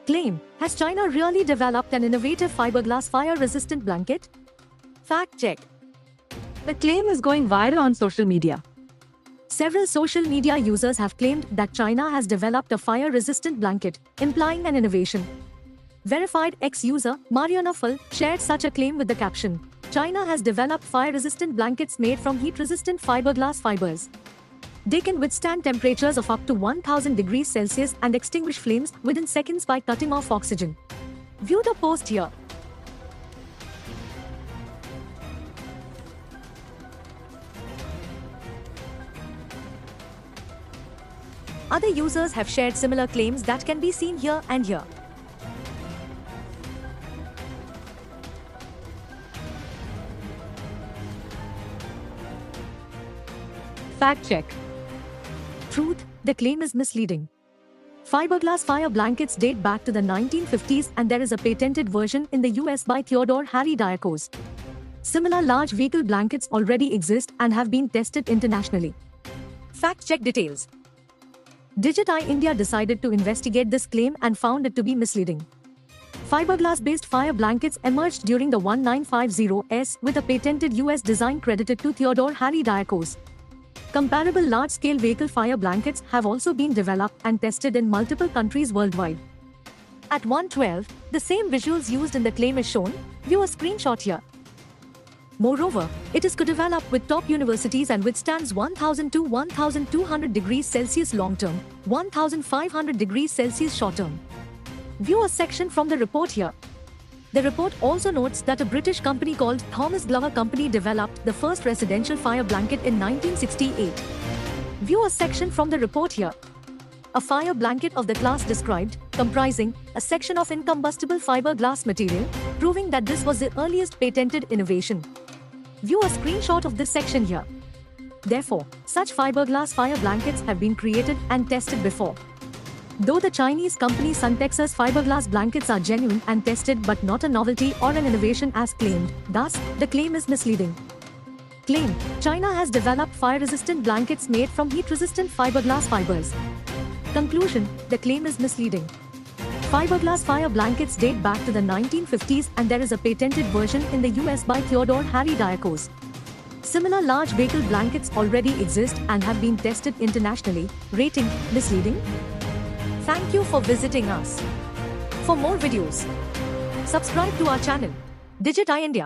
Claim: has China really developed an innovative fiberglass fire-resistant blanket? Fact check. The claim is going viral on social media. Several social media users have claimed that China has developed a fire-resistant blanket, implying an innovation. Verified ex-user Mariana Full shared such a claim with the caption, "China has developed fire-resistant blankets made from heat-resistant fiberglass fibers. They can withstand temperatures of up to 1000 degrees Celsius and extinguish flames within seconds by cutting off oxygen." View the post here. Other users have shared similar claims that can be seen here and here. Fact check. Truth: the claim is misleading. Fiberglass fire blankets date back to the 1950s and there is a patented version in the US by Theodore Harry Diakos. Similar large vehicle blankets already exist and have been tested internationally. Fact check details. Digit-i India decided to investigate this claim and found it to be misleading. Fiberglass-based fire blankets emerged during the 1950s with a patented US design credited to Theodore Harry Diakos. Comparable large-scale vehicle fire blankets have also been developed and tested in multiple countries worldwide. At 112, the same visuals used in the claim is shown. View a screenshot here. Moreover, it is co-developed with top universities and withstands 1000 to 1200 degrees Celsius long-term, 1500 degrees Celsius short-term. View a section from the report here. The report also notes that a British company called Thomas Glover Company developed the first residential fire blanket in 1968. View a section from the report here. A fire blanket of the class described, comprising a section of incombustible fiberglass material, proving that this was the earliest patented innovation. View a screenshot of this section here. Therefore, such fiberglass fire blankets have been created and tested before. Though the Chinese company Suntex's fiberglass blankets are genuine and tested but not a novelty or an innovation as claimed, thus, the claim is misleading. Claim: China has developed fire-resistant blankets made from heat-resistant fiberglass fibers. Conclusion: the claim is misleading. Fiberglass fire blankets date back to the 1950s and there is a patented version in the US by Theodore Harry Diakos. Similar large vehicle blankets already exist and have been tested internationally. Rating: misleading. Thank you for visiting us. For more videos, subscribe to our channel, Digit-i India.